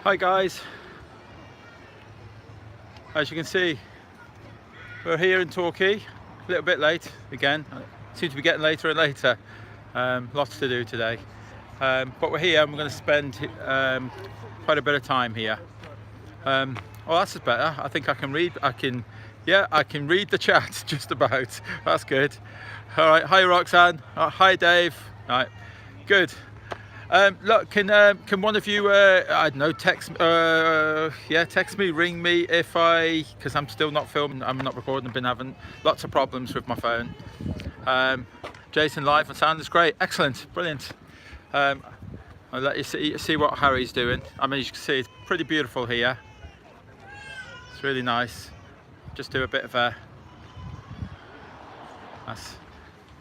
Hi guys, as you can see we're here in Torquay, a little bit late again, seem to be getting later and later, lots to do today, but we're here and we're going to spend quite a bit of time here. Oh, that's better. I think I can read, I can read the chat just about. That's good. All right, hi Roxanne, hi Dave. All right, good. Look, can one of you, I don't know, text me, ring me because I'm still not filming, I'm not recording, I've been having lots of problems with my phone. Jason, live and sound is great, excellent, brilliant. I'll let you see what Harry's doing. I mean, as you can see, it's pretty beautiful here. It's really nice. Just do a bit of a...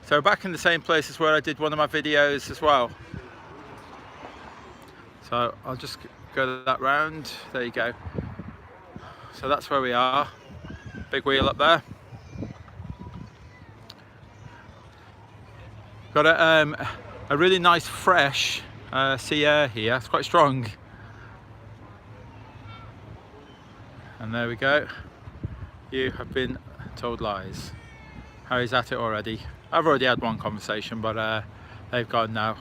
So back in the same place as where I did one of my videos as well. So I'll just go that round. There you go. So that's where we are. Big wheel up there. Got a really nice fresh sea air here. It's quite strong. And there we go. You have been told lies. Harry's at it already. I've already had one conversation, but they've gone now.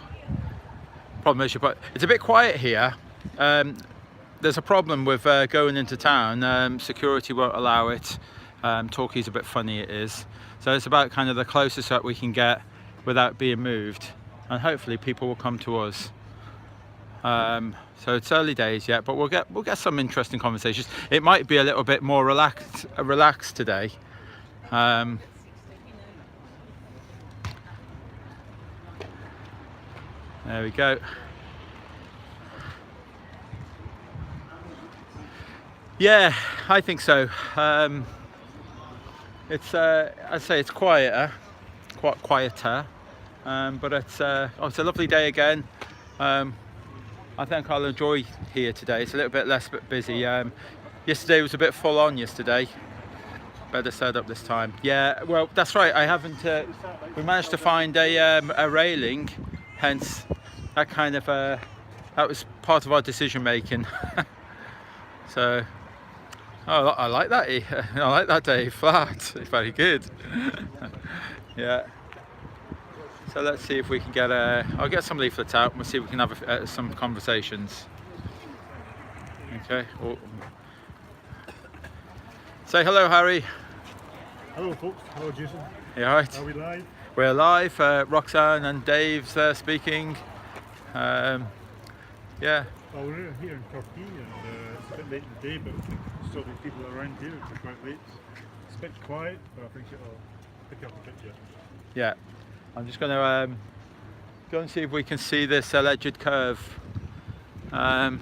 Problem is, it's a bit quiet here. There's a problem with going into town. Security won't allow it. Torquay's a bit funny, it is. So it's about kind of the closest that we can get without being moved, and hopefully people will come to us. So it's early days yet, but we'll get some interesting conversations. It might be a little bit more relaxed today. There we go. Yeah, I think so. It's I'd say it's quieter, but it's a lovely day again. I think I'll enjoy here today. It's a little bit less busy. Yesterday was a bit full on yesterday. Better set up this time. Yeah, well, that's right. I haven't. We managed to find a railing, hence that kind of that was part of our decision making. So, oh, I like that. I like that, Dave. Flat. Very good. Yeah. So let's see if we can get I'll get some leaflets out and we'll see if we can have some conversations. Okay. Oh. Say hello, Harry. Hello, folks. Hello, Jason. You all right? Are we live? We're live. Roxanne and Dave's speaking. Yeah. Well, we're here in Torquay and it's a bit late in the day, but I think there's still be people around here. It's quite late. It's a bit quiet, but I think it'll pick up a bit yet. Yeah. I'm just going to go and see if we can see this alleged curve. So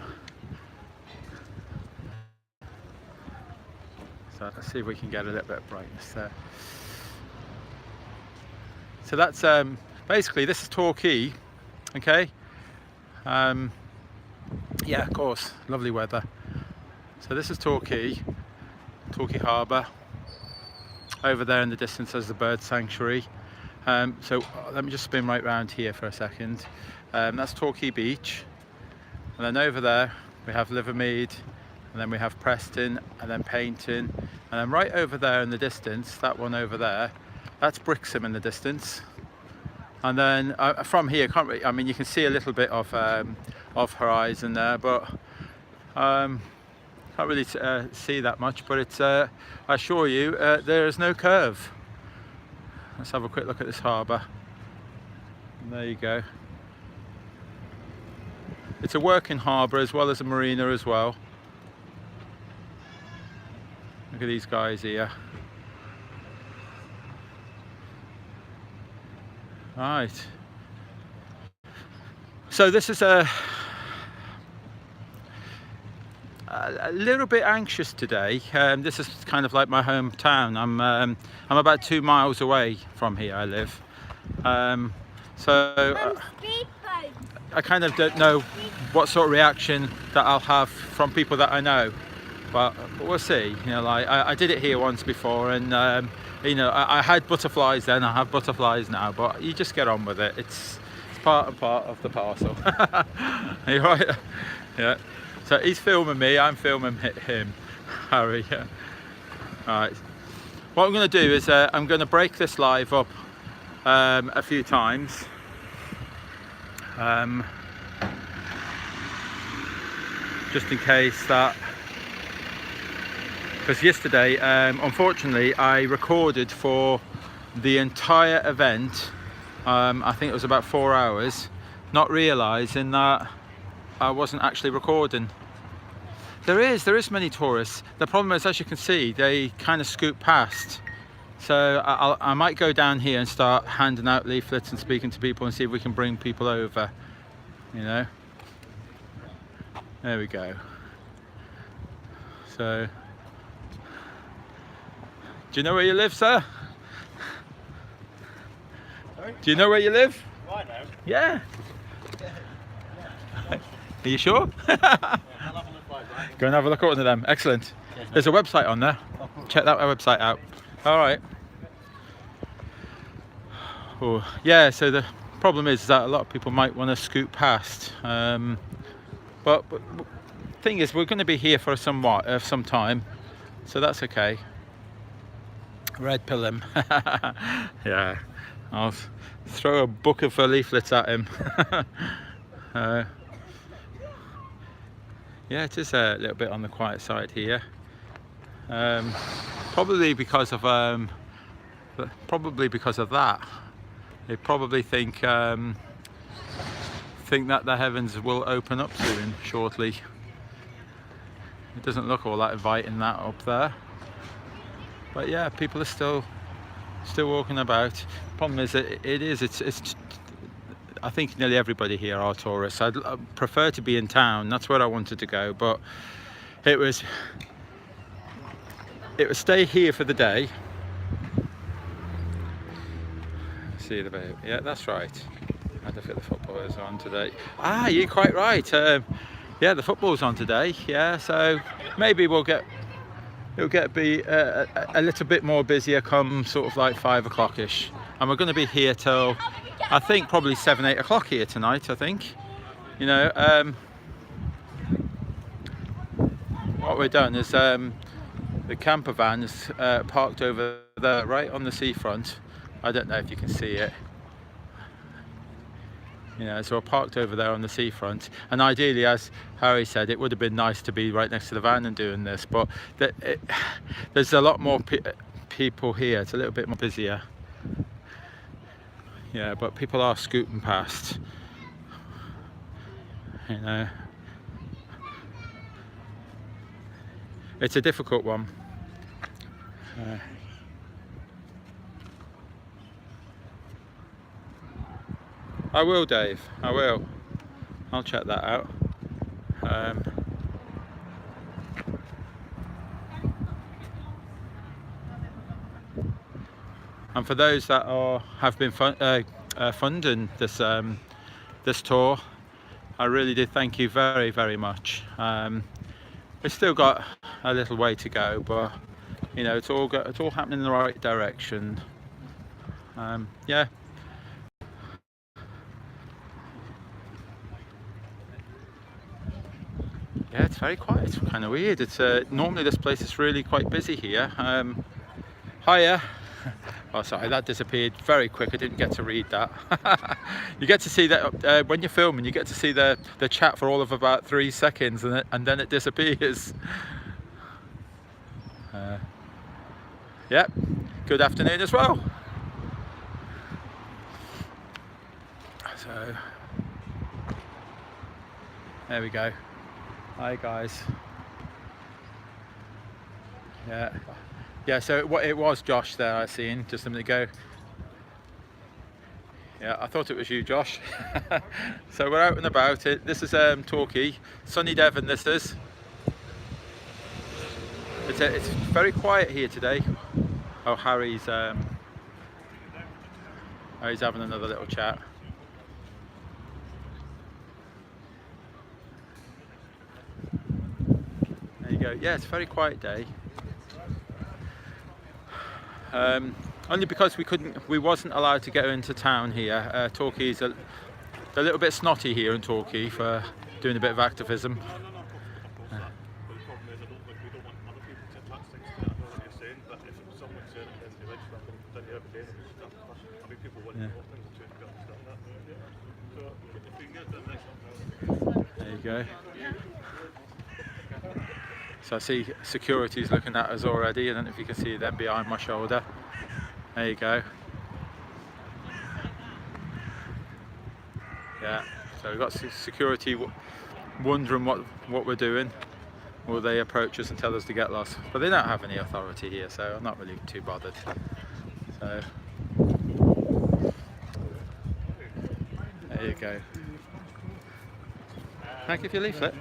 let's see if we can get a little bit of brightness there. So that's basically, this is Torquay, okay? Yeah, of course, lovely weather. So this is Torquay Harbour. Over there in the distance there's the bird sanctuary. So let me just spin right round here for a second. That's Torquay Beach, and then over there we have Livermead, and then we have Preston, and then Paynton, and then right over there in the distance, that one over there, that's Brixham in the distance. And then from here, can't really, I mean, you can see a little bit of horizon there, but can't really see that much. But it's, I assure you, there is no curve. Let's have a quick look at this harbour. And there you go. It's a working harbour as well as a marina as well. Look at these guys here. Right. So this is a little bit anxious today. This is kind of like my hometown. I'm about 2 miles away from here. I live. So I kind of don't know what sort of reaction that I'll have from people that I know. but we'll see. You know, like I did it here once before, and you know, I had butterflies then. I have butterflies now, but you just get on with it. It's part and part of the parcel. Are you right? Yeah. So he's filming me. I'm filming him, Harry. Yeah. All right. What I'm going to do is I'm going to break this live up a few times. Just in case that, because yesterday unfortunately I recorded for the entire event. I think it was about 4 hours, not realizing that I wasn't actually recording. There is many tourists. The problem is, as you can see, they kind of scoot past. So I might go down here and start handing out leaflets and speaking to people and see if we can bring people over, you know. There we go. So, do you know where you live, sir? Sorry? Do you know where you live? Oh, I know. Yeah. Are you sure? I'll have a look like that. Go and have a look at one of them. Excellent. There's a website on there. Check that website out. All right. Oh, yeah, so the problem is that a lot of people might want to scoot past. But thing is, we're going to be here for some time, so that's okay. Red pill him. Yeah, I'll throw a book of leaflets at him. Yeah, it is a little bit on the quiet side here. Probably because of that. They probably think that the heavens will open up soon, shortly. It doesn't look all that inviting, that up there. But yeah, people are still walking about. Problem is, it's I think nearly everybody here are tourists. I'd prefer to be in town. That's where I wanted to go, but it was stay here for the day. See the baby. Yeah, that's right. I don't think the football is on today. Ah, you're quite right. Yeah, the football's on today. Yeah, so maybe it'll be a little bit more busier come sort of like 5 o'clock-ish. And we're going to be here till, I think, probably 7, 8 o'clock here tonight, I think. You know, what we've done is the camper van is parked over there, right on the seafront. I don't know if you can see it. You know, so we're parked over there on the seafront, and ideally, as Harry said, it would have been nice to be right next to the van and doing this, but there's a lot more people here. It's a little bit more busier. Yeah, but people are scooting past. You know, it's a difficult one. I will, Dave. I will. I'll check that out. And for those that have been funding this tour, I really did thank you very, very much. We've still got a little way to go, but you know, it's all happening in the right direction. Yeah. Yeah, it's very quiet. It's kind of weird. It's normally this place is really quite busy here. Hiya. Oh, sorry, that disappeared very quick. I didn't get to read that. You get to see that when you're filming. You get to see the chat for all of about 3 seconds, and then it disappears. Yep. Good afternoon as well. So there we go. Hi guys. Yeah, so it was Josh there I seen just a minute ago. Yeah, I thought it was you, Josh. So we're out and about it. This is Torquay, sunny Devon this is. It's very quiet here today. Oh, Harry's having another little chat. There you go. Yeah, it's a very quiet day. Only because we wasn't allowed to go into town here. Torquay's a little bit snotty here in Torquay for doing a bit of activism. No, but the problem is, I don't think we don't want other people to attach things to it. I know what you're saying, but if someone said it in the election, I'm going to continue every day. I mean, people want more things to understand that. So if we can get to the next one. There you go. So I see security's looking at us already. I don't know if you can see them behind my shoulder. There you go. Yeah, so we've got security wondering what we're doing. Will they approach us and tell us to get lost? But they don't have any authority here, so I'm not really too bothered. So there you go. Thank you for your leaflet.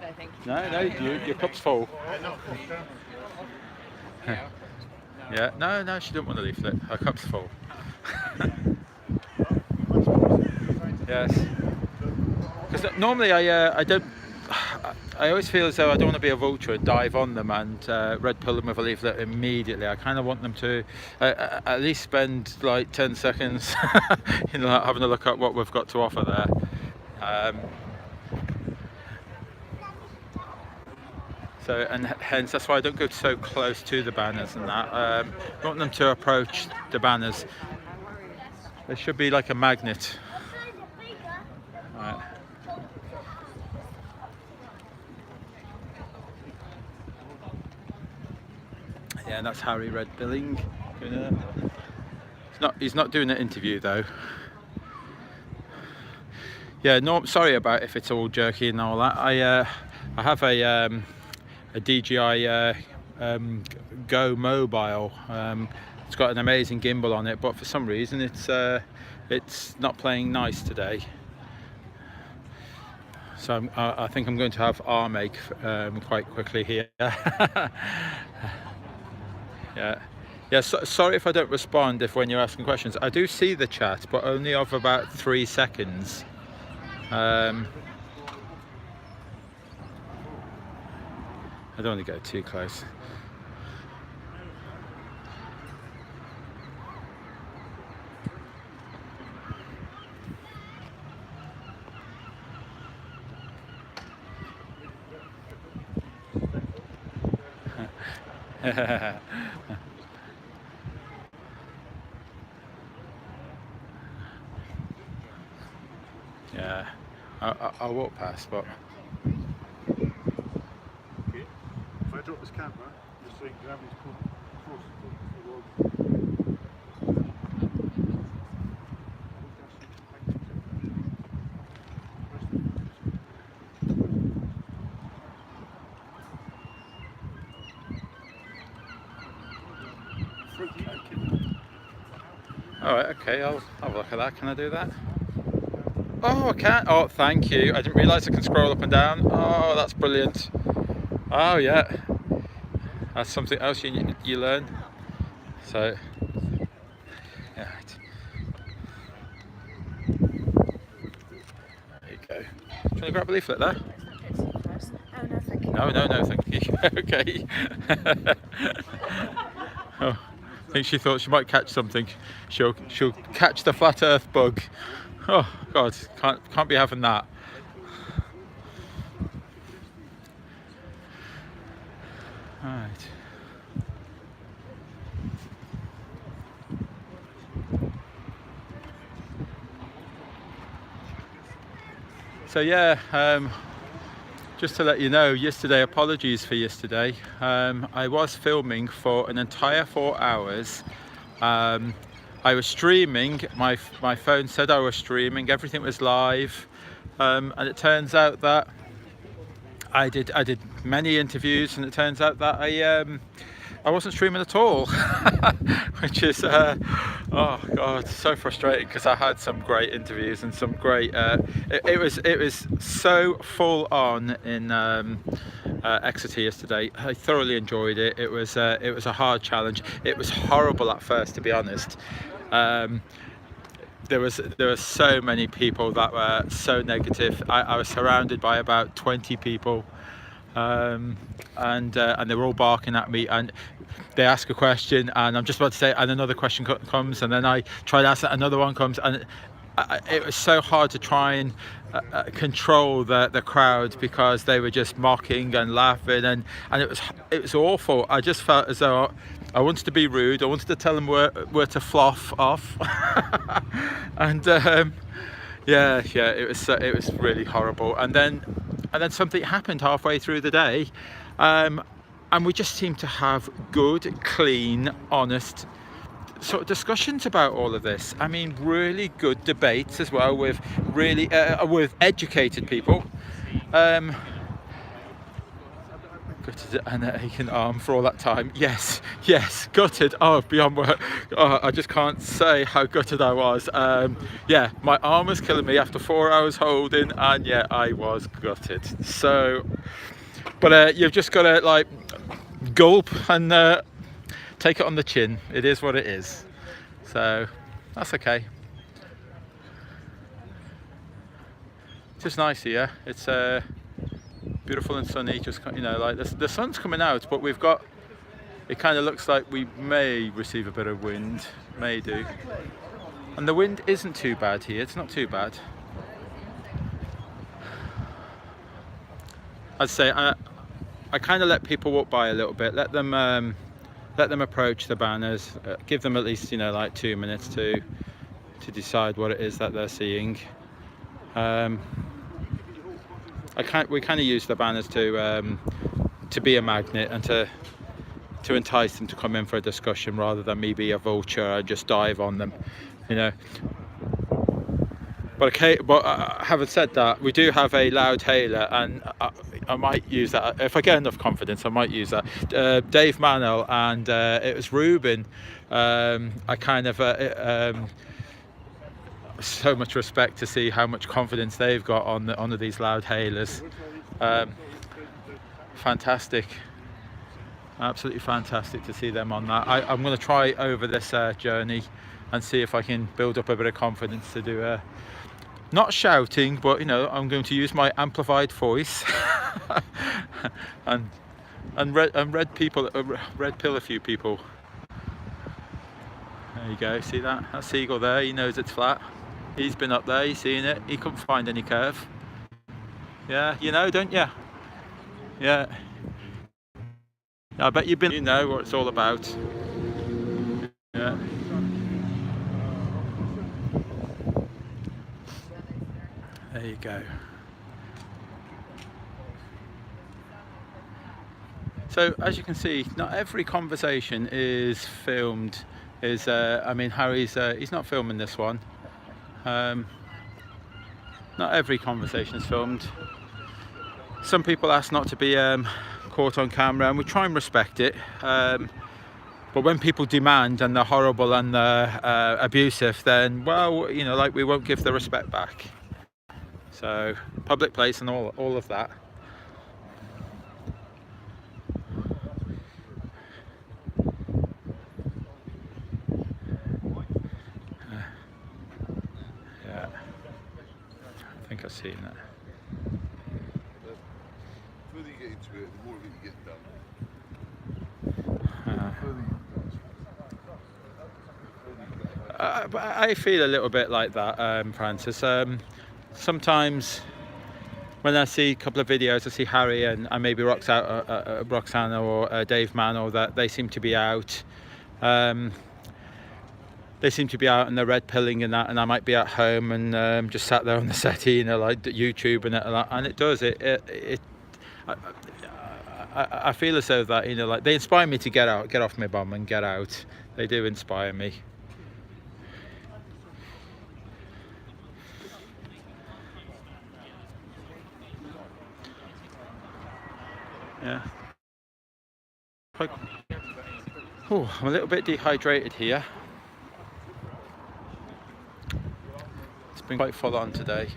No, thank you. No, your cup's full. Yeah, no, she didn't want a leaflet. Her cup's full. Yes. Because normally I don't. I always feel as though I don't want to be a vulture and dive on them and red pill them with a leaflet immediately. I kind of want them to at least spend like 10 seconds, having a look at what we've got to offer there. So, and hence that's why I don't go so close to the banners and that. I want them to approach the banners. There should be like a magnet. Right. Yeah, and that's Harry Red Billing. He's not doing an interview though. Yeah, no, sorry about if it's all jerky and all that. I have a DJI Go mobile. It's got an amazing gimbal on it, but for some reason it's not playing nice today. So I think I'm going to have R-make quite quickly here. Yeah. Sorry if I don't respond when you're asking questions. I do see the chat, but only of about 3 seconds. I don't want to go too close. Yeah, I'll walk past, but Okay. If I drop this camera, just saying gravity's close to the road. alright, okay, I'll have a look at that. Can I do that? Oh, I can. Oh, thank you. I didn't realise I can scroll up and down. Oh, that's brilliant. Oh, yeah. That's something else you learn. So, yeah. There you go. Do you want to grab a leaflet there? Oh, no, thank you. No, thank you. Okay. Oh, I think she thought she might catch something. She'll catch the flat earth bug. Oh God, can't be having that. Right. So yeah, just to let you know, yesterday, apologies for yesterday. I was filming for an entire 4 hours. I was streaming, my phone said I was streaming, everything was live, and it turns out that I did many interviews, and it turns out that I wasn't streaming at all, which is oh God, so frustrating, because I had some great interviews and some great it was so full on in Exeter yesterday. I thoroughly enjoyed it. It was a hard challenge. It was horrible at first, to be honest. There were so many people that were so negative. I was surrounded by about 20 people and they were all barking at me, and they ask a question and I'm just about to say, and another question comes, and then I try to ask that, another one comes, and it was so hard to try and control the crowd, because they were just mocking and laughing, and it was awful. I just felt as though I wanted to be rude. I wanted to tell them where to floff off. And yeah, it was really horrible. And then something happened halfway through the day, and we just seemed to have good, clean, honest sort of discussions about all of this. I mean, really good debates as well, with really with educated people. Gutted and an aching arm for all that time. Yes, gutted. Oh, beyond word. Oh, I just can't say how gutted I was. Yeah, my arm was killing me after 4 hours holding, and yeah, I was gutted. So, but you've just got to like gulp and take it on the chin. It is what it is. So that's okay. It's just nice here. It's beautiful and sunny. Just, you know, like the sun's coming out, but we've got, it kind of looks like we may receive a bit of wind. May do. And the wind isn't too bad here. It's not too bad. I'd say I kind of let people walk by a little bit. Let them approach the banners. Give them at least, you know, like 2 minutes to decide what it is that they're seeing. We kind of use the banners to be a magnet and to entice them to come in for a discussion, rather than me be a vulture and just dive on them, you know. But okay, but having said that, we do have a loud hailer, and I might use that if I get enough confidence. I might use that. Dave Manel and it was Ruben. I kind of so much respect to see how much confidence they've got on these loud hailers. Fantastic, absolutely fantastic to see them on that. I'm going to try over this journey and see if I can build up a bit of confidence to do not shouting, but, you know, I'm going to use my amplified voice and red pill a few people. There you go. See that seagull there? He knows it's flat. He's been up there. He's seen it. He couldn't find any curve. Yeah, you know, don't you? Yeah. I bet you've been. You know what it's all about. Yeah. There you go. So as you can see, not every conversation is filmed. I mean, Harry's he's not filming this one. Not every conversation is filmed. Some people ask not to be caught on camera, and we try and respect it. But when people demand and they're horrible and they're abusive, then, well, you know, like, we won't give the respect back. So public place and all of that. Yeah, I think I've seen that. The further you get into it, the more of it you get done. But I feel a little bit like that, Francis. Sometimes when I see a couple of videos, I see Harry and maybe Roxana or Dave Mann, that they seem to be out. They seem to be out and they're red pilling and that, and I might be at home and just sat there on the settee, you know, like YouTube and it does it. I feel as though that, you know, like, they inspire me to get off my bum and get out. They do inspire me. Yeah. Oh, I'm a little bit dehydrated here. It's been quite full on today.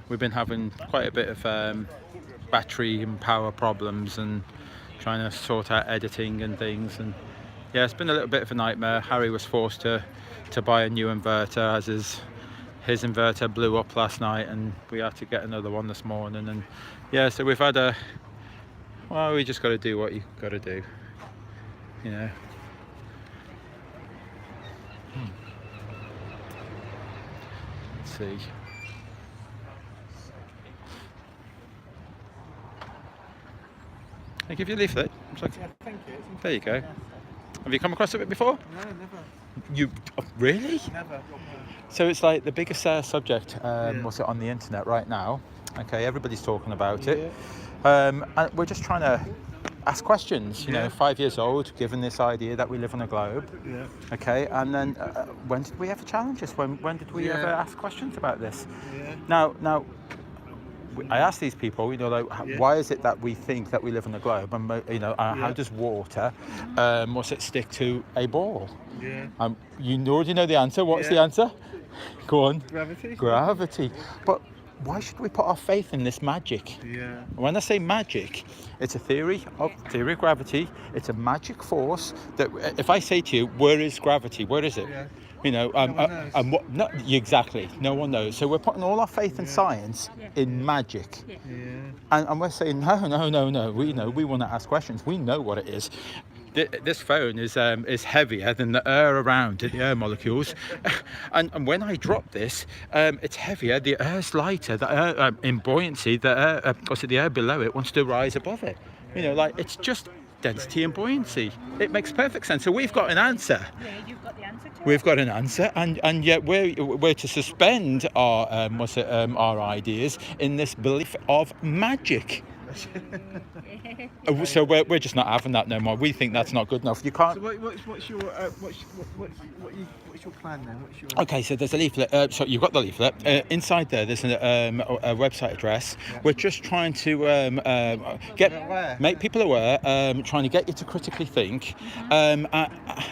We've been having quite a bit of battery and power problems and trying to sort out editing and things, and yeah, it's been a little bit of a nightmare. Harry was forced to buy a new inverter, as his inverter blew up last night, and we had to get another one this morning, and yeah, so we've had well, we just got to do what you got to do, you know. Let's see. I give you a leaflet. It's like, Yeah, thank you. there you go. Have you come across it before? No, never. You really? Never. So it's like the biggest subject, what's it, on the internet right now. Okay, everybody's talking about it. And we're just trying to ask questions, you know, 5 years old, given this idea that we live on a globe. Yeah. Okay, and then when did we ever challenge this? When did we Yeah. ever ask questions about this? Yeah. Now, I asked these people, you know, like, why is it that we think that we live on a globe? And, you know, how does water, stick to a ball? Yeah. You already know the answer. What's the Yeah. answer? Go on. Gravity. Gravity. But why should we put our faith in this magic? Yeah. When I say magic, it's a theory of gravity. It's a magic force that, if I say to you, where is gravity? Where is it? Yeah. You know, one knows. and what? No, exactly. No one knows. So we're putting all our faith in science, in magic, Yeah. and we're saying no. We know. We want to ask questions. We know what it is. This phone is heavier than the air around it, the air molecules, and when I drop this, it's heavier. The air's lighter. The air in buoyancy. The air, the air below it wants to rise above it. You know, like it's just density and buoyancy. It makes perfect sense. So we've got an answer. Yeah, you've got the answer to We've got an answer, and yet we're to suspend our our ideas in this belief of magic. So we're just not having that no more. We think that's not good enough. You can't. So what's your plan then? What's your Okay, so there's a leaflet. So you've got the leaflet. Inside there's a website address. We're just trying to make people aware, trying to get you to critically think, and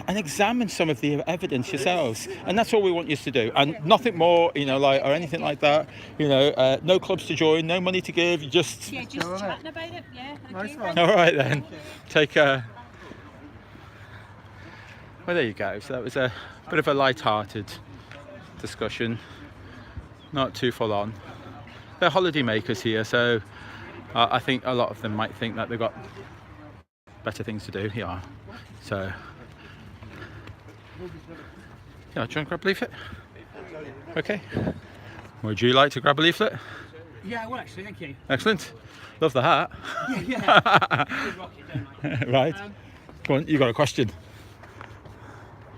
examine some of the evidence yourselves. And that's all we want you to do, and nothing more, you know, like or anything like that. You know, no clubs to join, no money to give. You just Yeah, just chatting about it. Yeah, Nice okay. one. all right then. Take care. Well, there you go. So that was a bit of a light-hearted discussion, not too full on. They're holiday makers here, so I think a lot of them might think that they've got better things to do. Yeah. So, yeah, do you want to grab a leaflet? Okay. Would you like to grab a leaflet? Yeah, well, actually, thank you. Excellent. Love the hat. Yeah. Good rocket, don't I? Right. Go on. You got a question?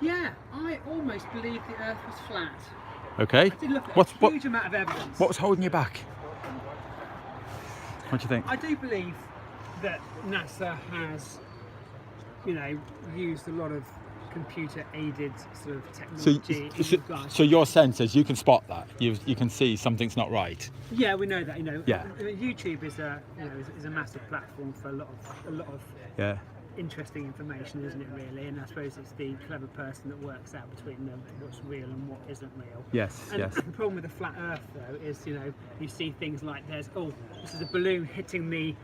Yeah, I almost believed the Earth was flat. Okay. I did look at What a huge amount of evidence. was holding you back? What do you think? I do believe that NASA has, you know, used a lot of computer-aided sort of technology in regards. So your sense is you can spot that. You can see something's not right. Yeah, we know that. You know, Yeah. I mean, YouTube is a is a massive platform for a lot of Yeah. interesting information, isn't it, really? And I suppose it's the clever person that works out between what's real and what isn't real. Yes. And Yes. the problem with the flat Earth, though, is you see things like this is a balloon hitting the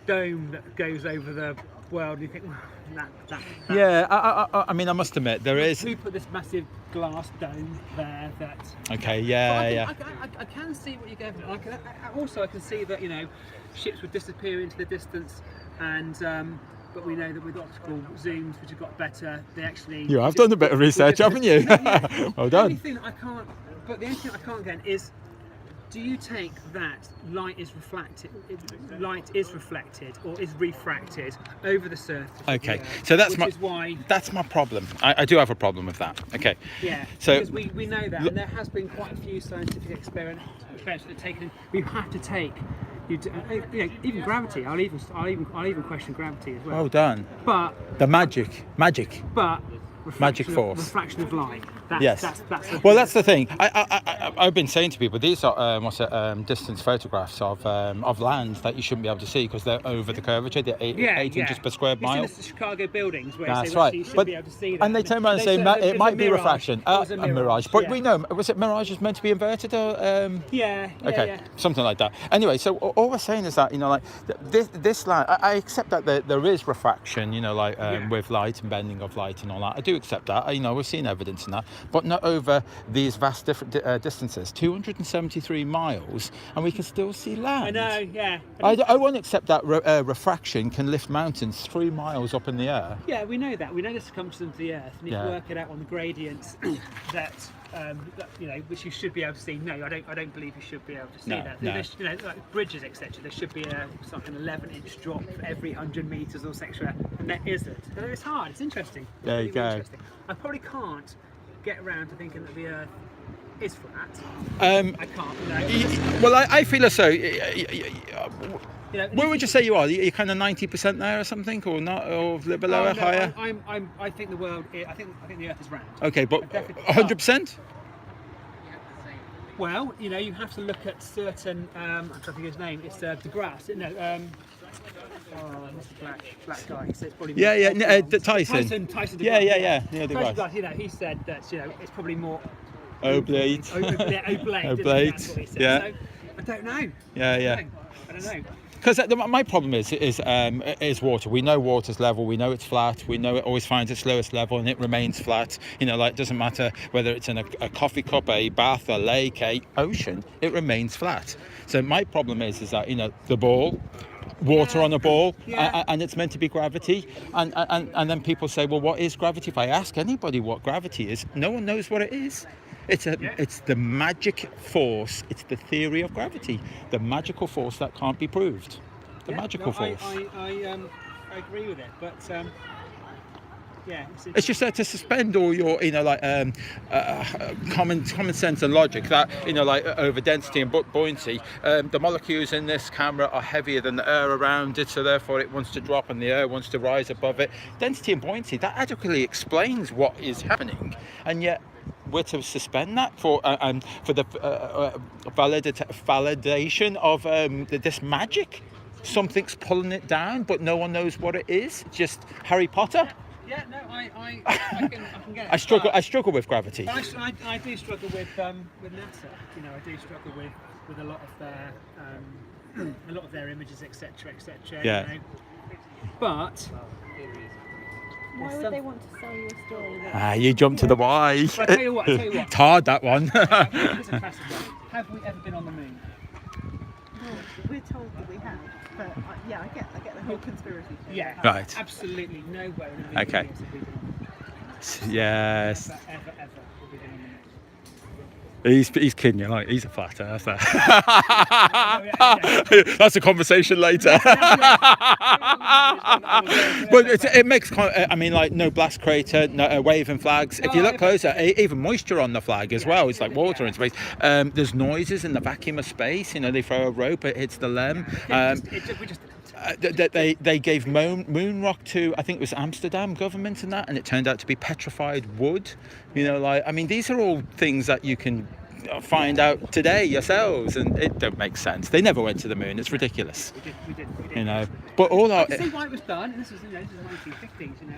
dome that goes over the world. And you think, well, that Yeah. I mean, I must admit there is. who put this massive glass dome there? That Okay. But Yeah. I can see what you're going for. I can see that ships would disappear into the distance, and but we know that with optical zooms, which have got better, they actually. You have done a bit of research, haven't you? Yeah. Well The done. only thing that I can't get is, do you take that light is reflected or is refracted over the surface? of the Okay, Earth, so that's which is why. that's my problem. I do have a problem with that. Okay. Yeah, So- because we know that, and there has been quite a few scientific experiments that are taken. We have to take, even gravity. I'll even question gravity as well. Well done. But The magic. Magic force. refraction of light. Yes. Well, that's the thing. I've been saying to people, these are distance photographs of land that you shouldn't be able to see because they're over the curvature. They're 8 inches per square mile. You've seen the Chicago buildings where That's they right. you should But be able to see that. and they turn around and say said that it was might a be mirage. refraction. It was A mirage. But yeah. we know. Was it mirage is meant to be inverted or? Yeah. Okay, Yeah. something like that. Anyway, so all we're saying is that this light. I accept that there is refraction, with light and bending of light and all that. I do accept that. We've seen evidence in that, but not over these vast different distance distances, 273 miles, and we can still see land. I know, yeah. I won't accept that refraction can lift mountains 3 miles up in the air. Yeah, we know that. We know the circumference of the Earth, and if Yeah. you work it out on the gradients that which you should be able to see. No, I don't believe you should be able to see No, that. no. There's, like bridges, etc. There should be something 11-inch drop every 100 meters or etc. And there isn't. So it's hard. It's interesting. It's There you really, go. really interesting. I probably can't get around to thinking that the Earth is flat. I can't. Well, I feel as though. Where Where would you say you are? You're kind of 90% there or something, or not, or a little below, or higher? I think the world. I think the Earth is round. Okay, but Definitely. 100%? Well, you have to look at certain. I'm trying to think of his name. It's DeGrasse. No, what's the black guy? So it's probably Tyson. Tyson. Yeah, DeGrasse, yeah. Tyson DeGrasse. DeGrasse, he said that it's probably more Oblate. Oblate. Oblate, That's what he said. yeah. So, I don't know. Yeah. I don't know. Because my problem is water. We know water's level. We know it's flat. We know it always finds its lowest level and it remains flat. Like it doesn't matter whether it's in a coffee cup, a bath, a lake, a ocean. It remains flat. So my problem is that the ball, water on a ball, and it's meant to be gravity. And then people say, well, what is gravity? If I ask anybody what gravity is, no one knows what it is. It's the magic force. It's the theory of gravity, the magical force that can't be proved. The magical force. I agree with it, but it's just there to suspend all your, common sense and logic. That over density and buoyancy. The molecules in this camera are heavier than the air around it, so therefore it wants to drop and the air wants to rise above it. Density and buoyancy, that adequately explains what is happening, and yet we're to suspend that for the validation of this magic. Something's pulling it down, but no one knows what it is. It's just Harry Potter. Yeah, no, I can get it. I struggle with gravity. I do struggle with NASA. I do struggle with a lot of their images, etc., etc. Yeah. But Why would they want to sell you a story? You jump to the why. I tell you what. It's hard, that one. It's a classic one. Have we ever been on the moon? Well, we're told that we have, but I get the whole conspiracy thing. Yeah. Right. Absolutely nowhere in the Okay. universe have we been on the moon. Yes. Ever have we been on the moon. He's kidding you, like he's a flat earther. Yeah. That's a conversation later. But it makes, no blast crater, no waving flags. If you look closer, even moisture on the flag as well. It's like water in space. There's noises in the vacuum of space. They throw a rope, it hits the LEM. They gave moon rock to, I think it was Amsterdam government and that, and it turned out to be petrified wood. These are all things that you can find out today yourselves, and it don't make sense. They never went to the moon. It's ridiculous. We did. But all our I can see why it was done. This was, this is the 1950s, and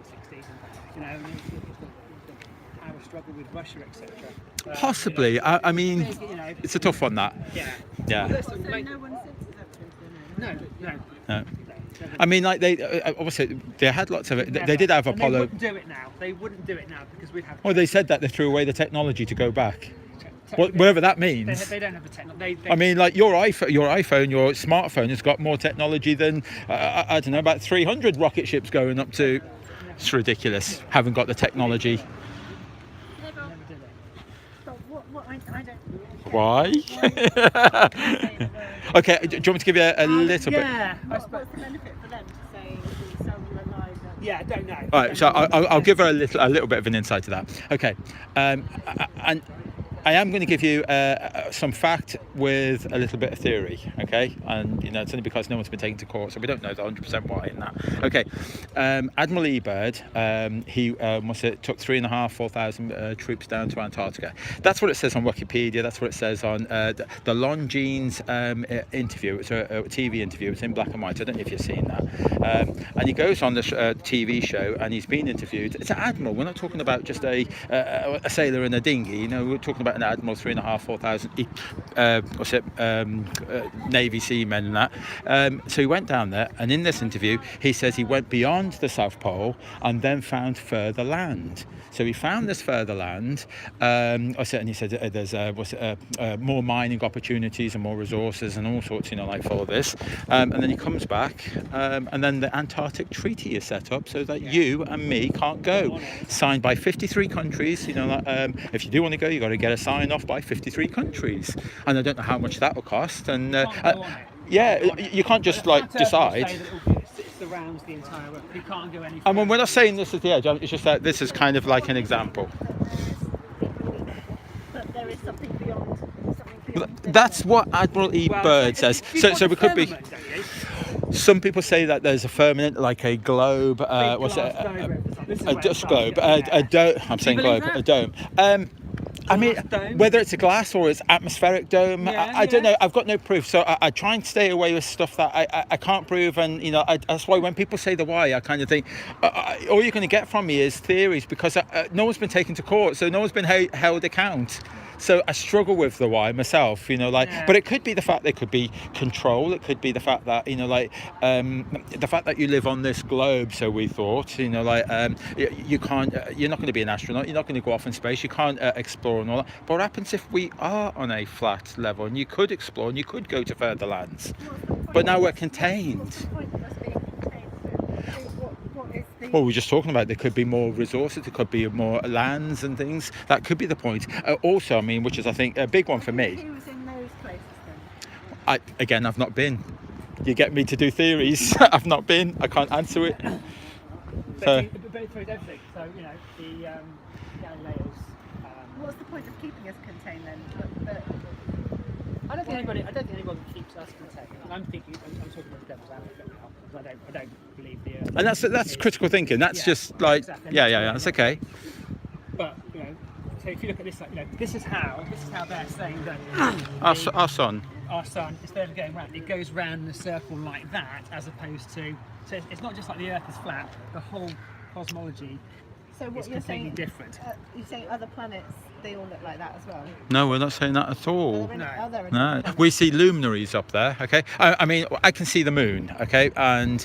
60s, and the power struggle with Russia, etc. possibly. It's a tough one, that. Yeah. Well, So no one said that. No. They obviously they had lots of it. They did have And Apollo. They wouldn't do it now. They wouldn't do it now because we'd have. Well, they said that they threw away the technology to go back. Whatever that means. They don't have the technology. Your iPhone, your smartphone has got more technology than I don't know, about 300 rocket ships going up to. It's ridiculous. Haven't got the technology. But what I don't. Why? Okay, do you want me to give you a little bit? Yeah. What's the benefit for them to say we sell you a lie? Yeah, I don't know. All right, so I'll give her a little bit of an insight to that. Okay, and I am going to give you some fact with a little bit of theory. Okay, and it's only because no one's been taken to court, so we don't know the 100% why in that. Okay, Admiral Ebird, he took 4,000 troops down to Antarctica. That's what it says on Wikipedia. That's what it says on the Longines interview. It's a TV interview. It's in black and white. I don't know if you've seen that. And he goes on this TV show and he's been interviewed. It's an admiral. We're not talking about just a sailor in a dinghy. We're talking about an admiral, 3,500, 4,000 Navy seamen and that. So he went down there, and in this interview, he says he went beyond the South Pole and then found further land. So he found this further land, and he said there's more mining opportunities and more resources and all sorts, like for this. And then he comes back, and then the Antarctic Treaty is set up so that you and me can't go. Signed by 53 countries. If you do want to go, you've got to get a sign off by 53 countries. And I don't know how much that will cost. And you can't just decide. Surrounds the entire world. You can't go any further. And when we're not saying this is the edge, it's just that this is kind of like an example. But there is something beyond. That's what Admiral E. Byrd says. So we could be. Some people say that there's a firmament, like a globe. What's it? A dust globe. A dome. I'm saying globe. A dome. I mean, whether it's a glass or it's atmospheric dome, I don't know. I've got no proof, so I try and stay away with stuff that I can't prove. And that's why when people say the why, I kind of think all you're going to get from me is theories, because no one's been taken to court, so no one's been held account. So I struggle with the why myself, but it could be the fact there could be control. It could be the fact that, the fact that you live on this globe. So we thought, you can't, you're not going to be an astronaut. You're not going to go off in space. You can't explore and all that. But what happens if we are on a flat level and you could explore and you could go to further lands? But now we're contained. Well, we're just talking about there could be more resources, there could be more lands and things. That could be the point. Also, I mean, which is, I think, a big one for me. Who was in those places then? I've not been. You get me to do theories. I've not been. I can't answer it. But it throws everything. So, the Galileo's... What's the point of keeping us contained then? I don't think anyone keeps us contained. I'm talking about the devil's advocate now, because I don't believe the Earth. And that's critical thinking. That's just like, exactly. That's okay. But so if you look at this, this is how they're saying that Our sun, instead of going round, it goes round in a circle like that, as opposed to. So it's not just like the Earth is flat. The whole cosmology. So what is you're completely saying, different. You're saying other planets, they all look like that as well? no, we're not saying that at all. Are there any No, planets? we see luminaries up there. Okay, I mean, I can see the moon. Okay, and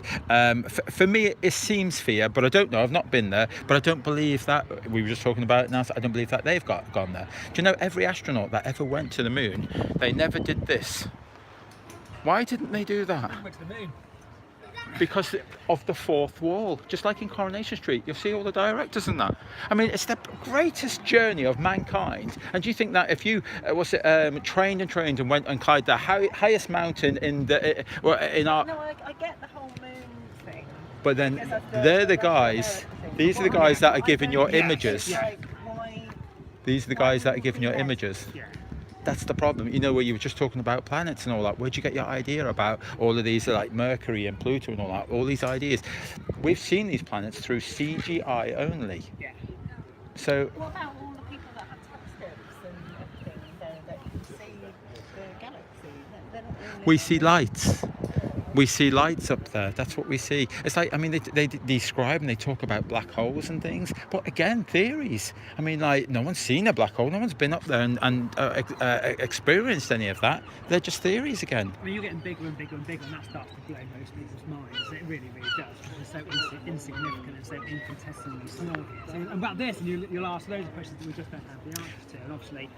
for me, it seems fear, but I don't know. I've not been there, but I don't believe that. We were just talking about it now. So I don't believe that they've gone there. Do you know every astronaut that ever went to the moon, they never did this? Why didn't they do that? Went to the moon. Because of the fourth wall, just like in Coronation Street, you'll see all the directors and that. I mean, it's the greatest journey of mankind. And do you think that if you trained and went and climbed the highest mountain in our? No, I get the whole moon thing. But then they're the guys. These are the guys that are giving your images. Like, why? These are the guys that are giving your images. Yeah. That's the problem, where you were just talking about planets and all that. Where'd you get your idea about all of these, like Mercury and Pluto and all that? All these ideas. We've seen these planets through CGI only. Yeah. So. What about all the people that have telescopes and everything there that you can see the galaxy? They're not really We see lights. We see lights up there. That's what we see. It's like, I mean, they describe and they talk about black holes and things. But again, theories. I mean, like, no one's seen a black hole. No one's been up there and experienced any of that. They're just theories again. I mean, you're getting bigger and bigger and bigger, and that starts to blow most people's minds. It really, really does. It's so insignificant and so infinitesimally small. So about this, and you'll ask loads of questions that we just don't have the answers to. And obviously,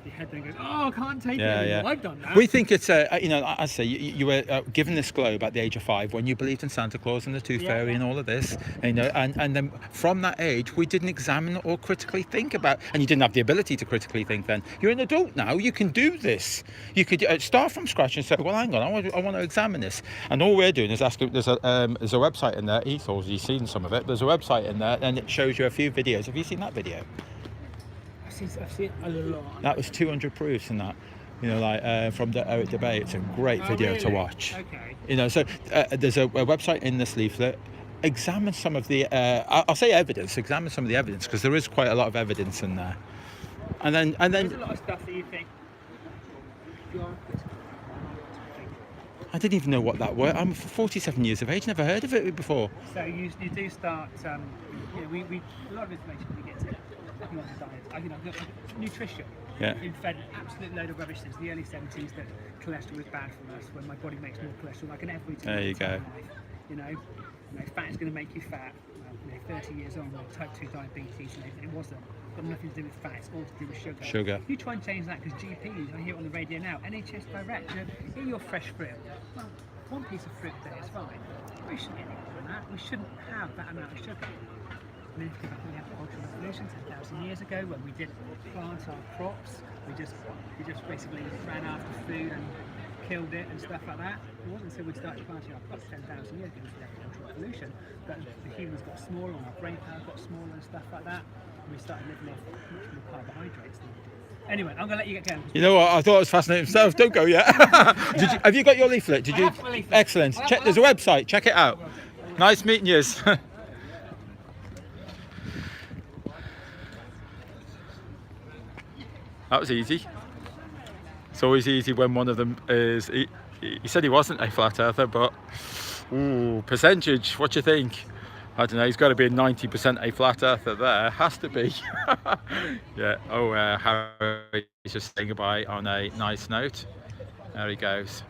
your head then goes, "Oh, I can't take it anymore. I've done that." We think it's I say you were given this globe at the age of 5 when you believed in Santa Claus and the Tooth Fairy and all of this, and then from that age we didn't examine or critically think about, and you didn't have the ability to critically think then. You're an adult now. You can do this. You could start from scratch and say, well, hang on, I want to examine this, and all we're doing is asking. There's a website in there. He's seen some of it. There's a website in there, and it shows you a few videos. Have you seen that video? I've seen a lot. That was 200 proofs in that. From the Eric debate. It's a great video to watch. Okay. So there's a website in this leaflet. Examine some of the, I'll say evidence. Examine some of the evidence, because there is quite a lot of evidence in there. And then there's a lot of stuff that you think. I didn't even know what that word. I'm 47 years of age. Never heard of it before. So you do start. A lot of information we get to. fucking on the diet. You know, nutrition. Yeah. Been fed an absolute load of rubbish since the early 70s that cholesterol is bad for us. When my body makes more cholesterol, like in every There you go. life, you know, fat is going to make you fat. Well, you know, 30 years on with type 2 diabetes, you know, it wasn't. Got nothing to do with fat. It's all to do with sugar. Sugar. You try and change that because GPs, I hear it on the radio now. NHS Direct, you know, eat your fresh fruit. Well, one piece of fruit a day is fine. We shouldn't eat more than that. We shouldn't have that amount of sugar. I mean, if we had the Cultural Revolution 10,000 years ago when we didn't plant our crops, we just basically ran after food and killed it and stuff like that. It wasn't until we started planting our crops 10,000 years ago we had the Cultural Revolution that the humans got smaller and our brain power got smaller and stuff like that. And we started living off much more carbohydrates than we do. Anyway, I'm going to let you get going. You know what? I thought it was fascinating myself. Don't go yet. Have you got your leaflet? Did you? I have my leaflet. Excellent. Check. There's a website. Check it out. Nice meeting you. That was easy. It's always easy when one of them is. He said he wasn't a flat earther, but ooh, percentage. What do you think? I don't know. He's got to be 90% a flat earther. There has to be. Yeah. Oh, Harry's just saying goodbye on a nice note. There he goes.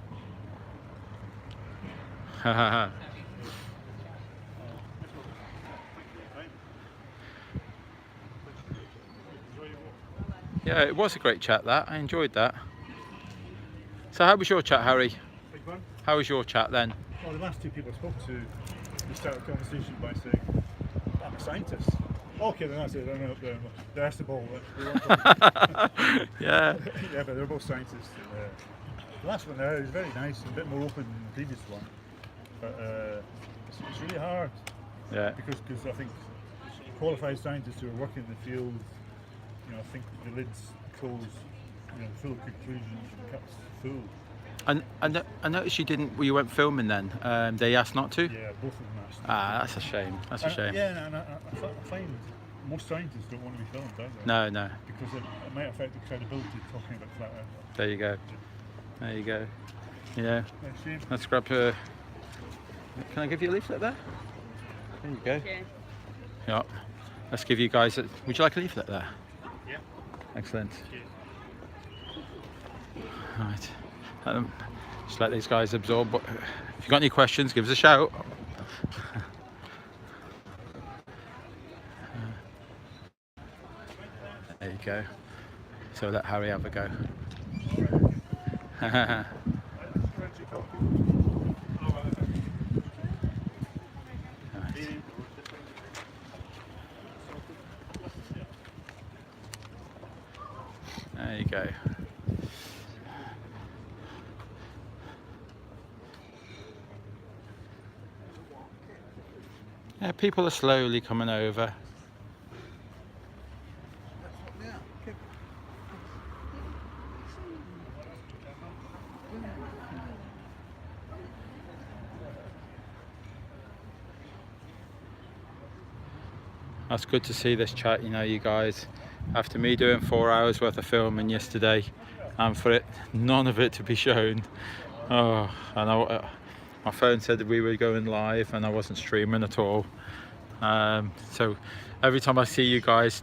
Yeah, it was a great chat, that. I enjoyed that. So how was your chat, Harry? Big one. How was your chat then? Well, the last two people I spoke to, they started the conversation by saying, I'm a scientist. Okay, then that's it. I know that's the ball. Yeah. Yeah, but they're both scientists. The last one there is very nice and a bit more open than the previous one. But it's really hard. Yeah. Because I think qualified scientists who are working in the field, you know, I think the lids close, you know, full of conclusions and cups full. And I noticed you went filming then. They asked not to? Yeah, both of them asked. Ah, that's a shame. That's a shame. Yeah, and I find most scientists don't want to be filmed, do they? No. Because it might affect the credibility of talking about flat earth. There you go. There you go. Yeah. Yeah, shame. Let's grab a... Can I give you a leaflet there? There you go. Yeah. Let's give you guys a... Would you like a leaflet there? Yeah. Excellent. Right. Just let these guys absorb. But if you've got any questions, give us a shout. There you go. So let Harry have a go. There you go. Yeah, people are slowly coming over. That's good to see this chat, you know, you guys. After me doing 4 hours worth of filming yesterday, and for it, none of it to be shown. Oh, I know. My phone said that we were going live and I wasn't streaming at all. So every time I see you guys,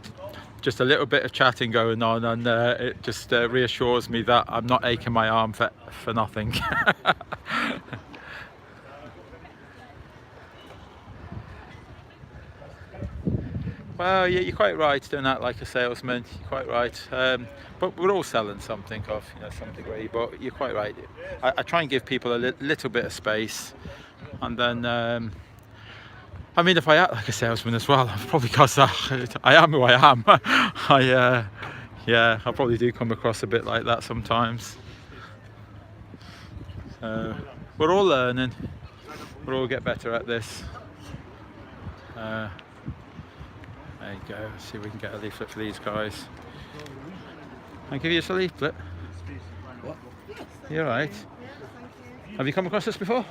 just a little bit of chatting going on, and it just reassures me that I'm not aching my arm for nothing. Well, yeah, you're quite right doing that like a salesman. You're quite right. But we're all selling something of, you know, some degree. But you're quite right. I try and give people a little bit of space, and then I mean, if I act like a salesman as well, probably because I am who I am. Yeah, I probably do come across a bit like that sometimes. We're all learning. We'll all get better at this. There you go. Let's see if we can get a leaflet for these guys. I'll give you a leaflet. What? You alright? Have you come across this before?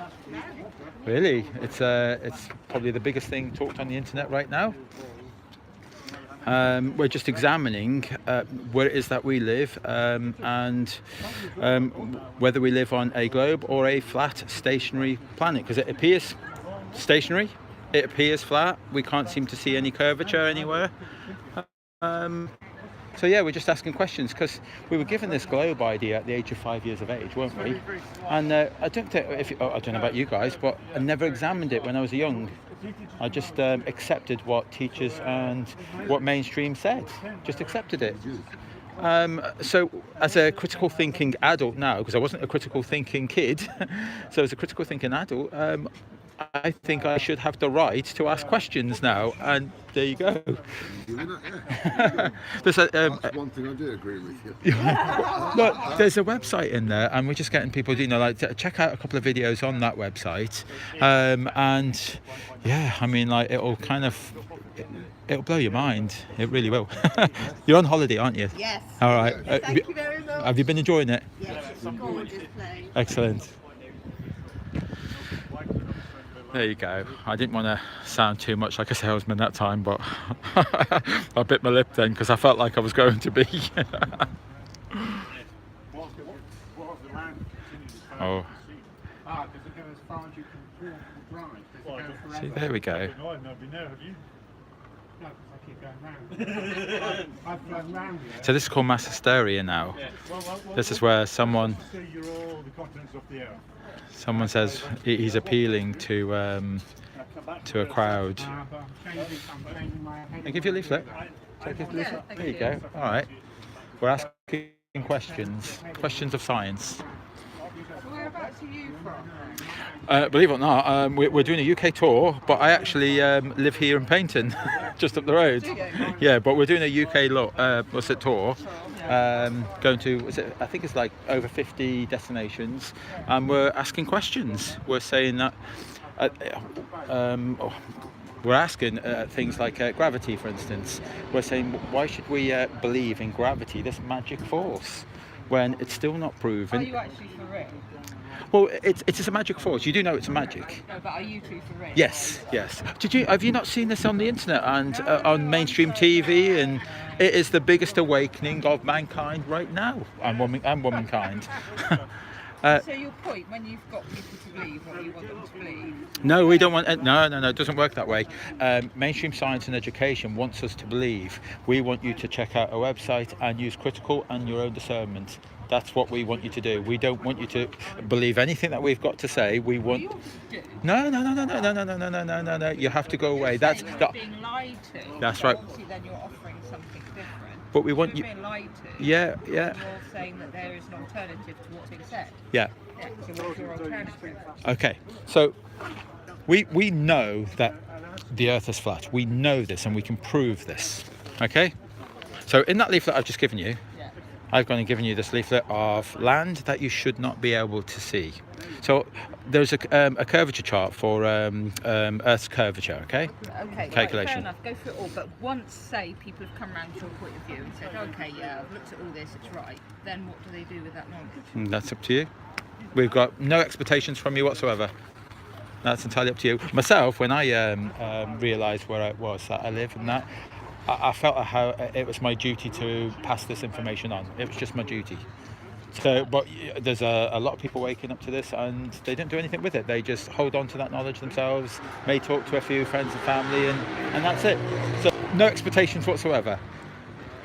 Really? It's probably the biggest thing talked on the internet right now. We're just examining where it is that we live, and whether we live on a globe or a flat stationary planet, because it appears stationary. It appears flat. We can't seem to see any curvature anywhere. So yeah, we're just asking questions because we were given this globe idea at the age of 5 years of age, weren't we? And I don't think I don't know about you guys, but I never examined it when I was young. I just accepted what teachers and what mainstream said. Just accepted it. So as a critical thinking adult now, because I wasn't a critical thinking kid, so as a critical thinking adult, I think I should have the right to ask questions now, and there you go. There's That's one thing I do agree with you. look, there's a website in there, and we're just getting people, like to check out a couple of videos on that website, and yeah, I mean, like it'll blow your mind. It really will. You're on holiday, aren't you? Yes. All right. Thank you very much. Have you been enjoying it? Yes, it's a gorgeous place. Excellent. There you go. I didn't want to sound too much like a salesman that time, but I bit my lip then because I felt like I was going to be. Oh. See, there we go. No, I've not been there, have you? No, because I keep going round. I've flown round here. So this is called Mass Hysteria now. This is where someone You're all the continents of the earth. Someone says he's appealing to a crowd. I give you a leaflet. Take a leaflet. There you go. All right. We're asking questions of science. Whereabouts are you from? Believe it or not, we're doing a UK tour, but I actually live here in Paynton, just up the road. Yeah, but we're doing a UK tour. Going to, I think it's like over 50 destinations, and we're asking questions. We're saying that we're asking things like gravity, for instance. We're saying, why should we believe in gravity, this magic force, when it's still not proven? Are you actually for real? Well, it's a magic force. You do know it's a magic. No, but are you two for real? Yes. Have you not seen this on the internet and on mainstream TV? And it is the biggest awakening of mankind right now, and womankind. So your point, when you've got people to believe what you want them to believe? No, we don't want. No, it doesn't work that way. Mainstream science and education wants us to believe. We want you to check out our website and use critical and your own discernment. That's what we want you to do. We don't want you to believe anything that we've got to say. We want. You do. No. You have to go away. That's You're being lied to. That's So right. Obviously, then you're offering something different. But we want You're you. being lied to. Yeah. You're saying that there is an alternative to what's being said. Yeah. Yeah. So what's your alternative? Okay. So we know that the Earth is flat. We know this, and we can prove this. Okay. So in that leaflet I've just given you, Yeah. I've gone and given you this leaflet of land that you should not be able to see. So there's a curvature chart for Earth's curvature, okay? Okay, Calculation. right, fair enough, go through it all, but once, say, people have come around to your point of view and said, okay, yeah, I've looked at all this, it's right, then what do they do with that knowledge? That's up to you. We've got no expectations from you whatsoever. That's entirely up to you. Myself, when I realised where I was, that I live and that, I felt how it was my duty to pass this information on. It was just my duty. So, but there's a lot of people waking up to this and they don't do anything with it. They just hold on to that knowledge themselves, may talk to a few friends and family, and that's it. So no expectations whatsoever.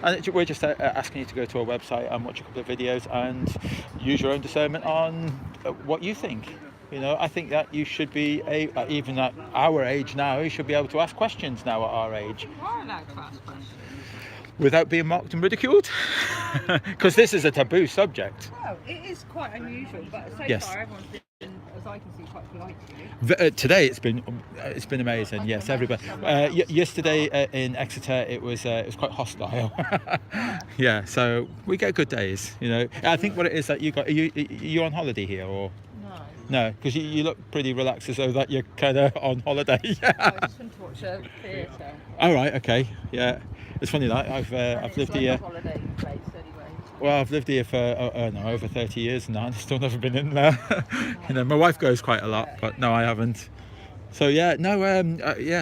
And we're just asking you to go to our website and watch a couple of videos and use your own discernment on what you think. You know, I think that you should be, even at our age now, you should be able to ask questions now at our age. You are allowed to ask questions. Without being mocked and ridiculed? Because this is a taboo subject. Well, it is quite unusual, but so Yes. far everyone's been, as I can see, quite polite to you. Today it's been amazing. Yes, everybody. Yesterday in Exeter it was quite hostile. Yeah, so we get good days. You know, I think what it is that you on holiday here or? No, because you look pretty relaxed as though that you're kind of on holiday. I just went to watch a theatre. All right, okay, yeah. It's funny that I've lived here. Holiday place anyway. Well, I've lived here for over 30 years now, and I've still never been in there. You know, my wife goes quite a lot, but no, I haven't. So yeah, no,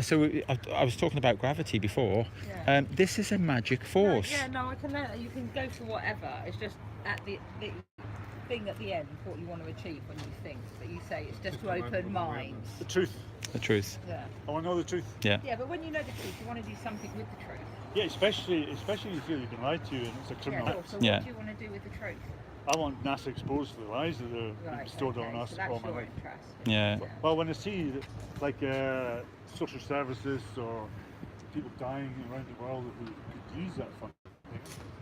So I was talking about gravity before. Yeah. This is a magic force. I can let you can go for whatever. It's just at the thing at the end, what you want to achieve when you think. But you say it's just to open minds. The truth. The truth. Yeah. I want to know the truth. Yeah. Yeah, but when you know the truth, you want to do something with the truth. Yeah, especially if you feel you've been lied to and it's a criminal Yeah, act. so Yeah. what do you want to do with the truth? I want NASA exposed to the lies that are being bestowed on us so that's all my your life. interest. Yeah. Well, when I see that, like social services or people dying around the world who could use that funding,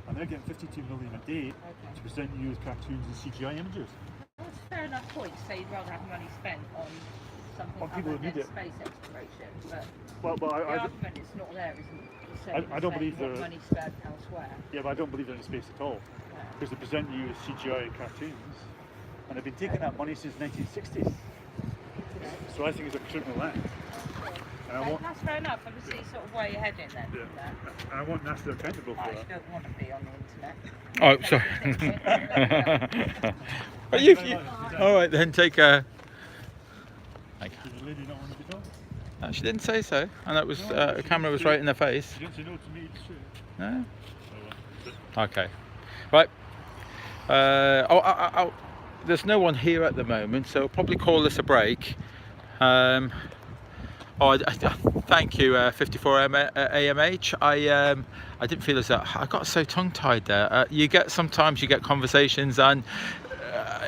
and they're getting 52 million a day to present you with cartoons and CGI images. Well, it's a fair enough point to say you'd rather have money spent on something On people other who need than it. space exploration, but Well, the I argument is not there, isn't it? I don't believe what there- money spent elsewhere. yeah, but I don't believe they're in space at all because they present you with CGI cartoons, and they've been taking that money since 1960s. So I think it's a criminal act. And I want, That's fair enough. Obviously, sort of where you're heading then. yeah, from there. and I want NASA accountable for I that. don't want to be on the internet. Oh, sorry. But you, all right then, take a. Did the lady not want to be told? No, she didn't say so, and that was the camera was right in her face. She didn't say no to me. It's true. No. Oh, well. Okay. Right. There's no one here at the moment, so I'll probably call this a break. Thank you, 54 AMH. I didn't feel as though I got so tongue-tied there. Sometimes you get conversations and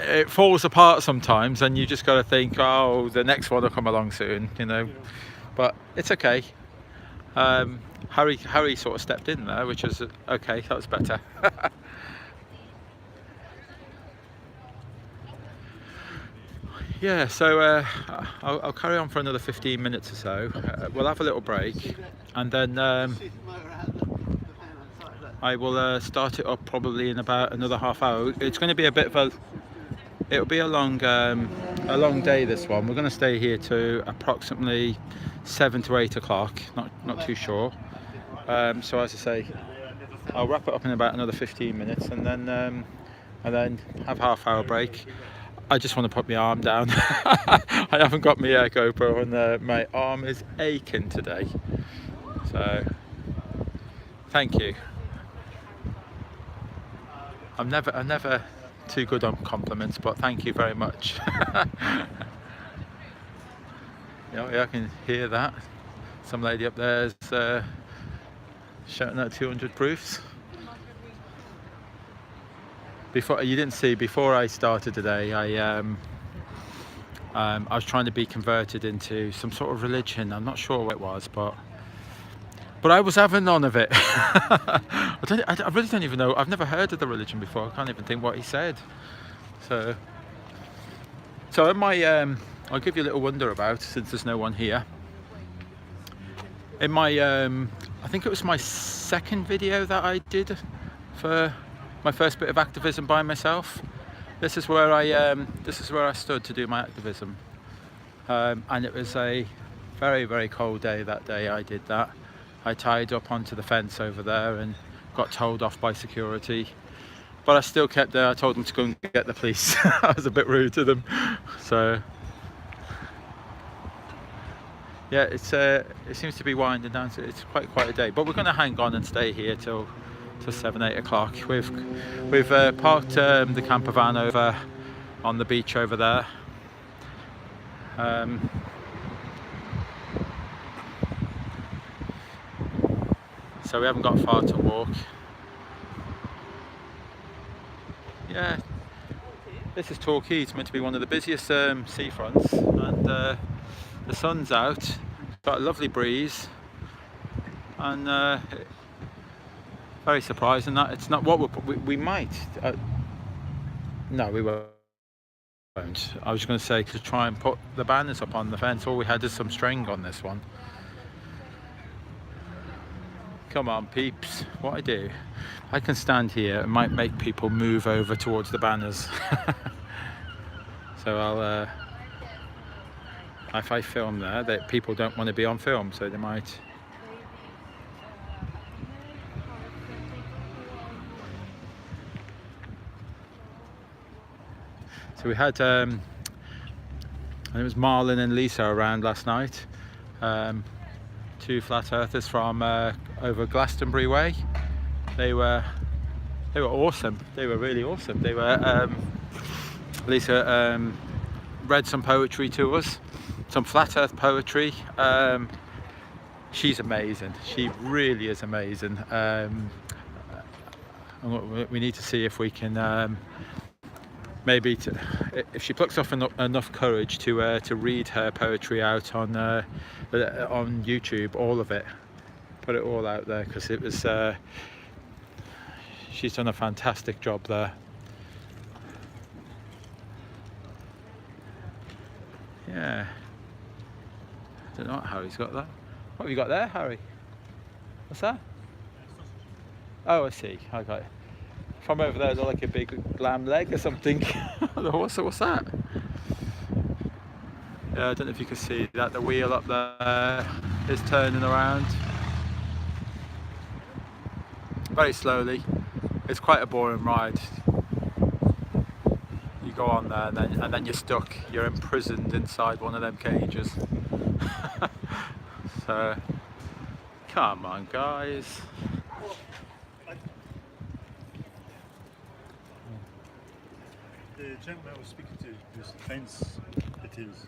it falls apart sometimes, and you just got to think, oh, the next one will come along soon, you know. But it's okay. Harry sort of stepped in there, which was okay. That was better. Yeah, so I'll carry on for another 15 minutes or so. We'll have a little break, and then I will start it up probably in about another half hour. It's going to be a bit of it'll be a long day, this one. We're going to stay here to approximately 7 to 8 o'clock. Not too sure. So as I say, I'll wrap it up in about another 15 minutes, and then have half-hour break. I just want to put my arm down. I haven't got my GoPro, and my arm is aching today. So, thank you. I'm never too good on compliments, but thank you very much. Yeah, I can hear that. Some lady up there is shouting out 200 proofs. Before you didn't see, before I started today, I was trying to be converted into some sort of religion. I'm not sure what it was, but I was having none of it. I really don't even know. I've never heard of the religion before. I can't even think what he said. So in my I'll give you a little wonder about, since there's no one here. In my I think it was my second video that I did for my first bit of activism by myself. This is where I stood to do my activism, and it was a very, very cold day that day I did that. I tied up onto the fence over there and got told off by security, but I still kept there. I told them to go and get the police. I was a bit rude to them. So yeah, it seems to be winding down, so it's quite a day, but we're going to hang on and stay here till 7-8 o'clock. We've parked the camper van over on the beach over there. So we haven't got far to walk. Yeah, this is Torquay. It's meant to be one of the busiest seafronts, and the sun's out. Got a lovely breeze, and very surprising that it's not what we might. No, we won't. I was going to say to try and put the banners up on the fence. All we had is some string on this one. Come on, peeps. What I do, I can stand here. It might make people move over towards the banners. So I'll. If I film there, that people don't want to be on film, so they might. So we had, and it was Marlon and Lisa around last night. 2 flat earthers from over Glastonbury way. They were awesome. They were really awesome. They were Lisa read some poetry to us, some flat earth poetry. she's amazing. She really is amazing. And we need to see if we can maybe if she plucks off enough courage to read her poetry out on YouTube, all of it, put it all out there, because it was she's done a fantastic job there. Yeah, I don't know what Harry's got there. What have you got there, Harry? What's that? Oh, I see. I got it. From over there, they're like a big lamb leg or something. what's that? Yeah, I don't know if you can see that. The wheel up there is turning around very slowly. It's quite a boring ride. You go on there and then you're stuck. You're imprisoned inside one of them cages. So, come on, guys. The gentleman I was speaking to, whose fence it is,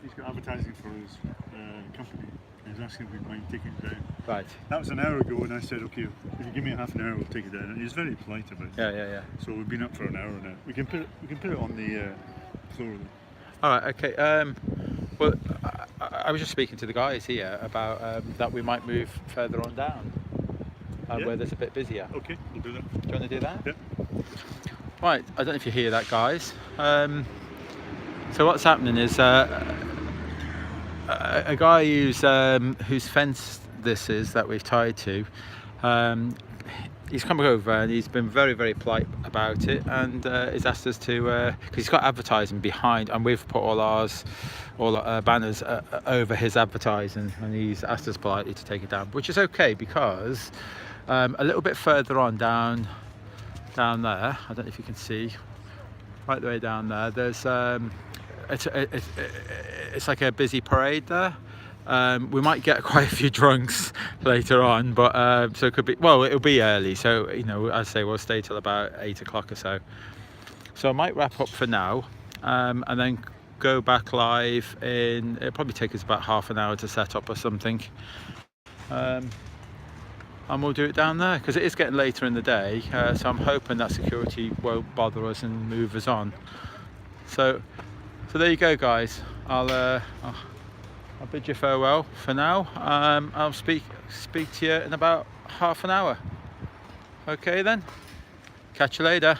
he's got advertising for his company. And he's asking if we mind taking it down. Right. That was an hour ago, and I said, okay, if you give me half an hour, we'll take it down. And he's very polite about it. Yeah. So we've been up for an hour now. We can put it on the floor. All right. Okay. Well, I was just speaking to the guys here about that we might move further on down, where there's a bit busier. Okay, we'll do that. Do you want to do that? Yeah. Right. I don't know if you hear that, guys. So what's happening is a guy whose fence this is that we've tied to. He's come over and he's been very, very polite about it, and he's asked us to, because he's got advertising behind, and we've put all our banners over his advertising, and he's asked us politely to take it down, which is okay, because a little bit further on down there, I don't know if you can see, right the way down there, there's it's like a busy parade there. We might get quite a few drunks later on, but so it could be, well, it'll be early, so I say we'll stay till about 8 o'clock or so. So I might wrap up for now, and then go back live it'll probably take us about half an hour to set up or something, and we'll do it down there, because it is getting later in the day, so I'm hoping that security won't bother us and move us on. So there you go, guys. I'll bid you farewell for now. I'll speak to you in about half an hour. Okay then, catch you later.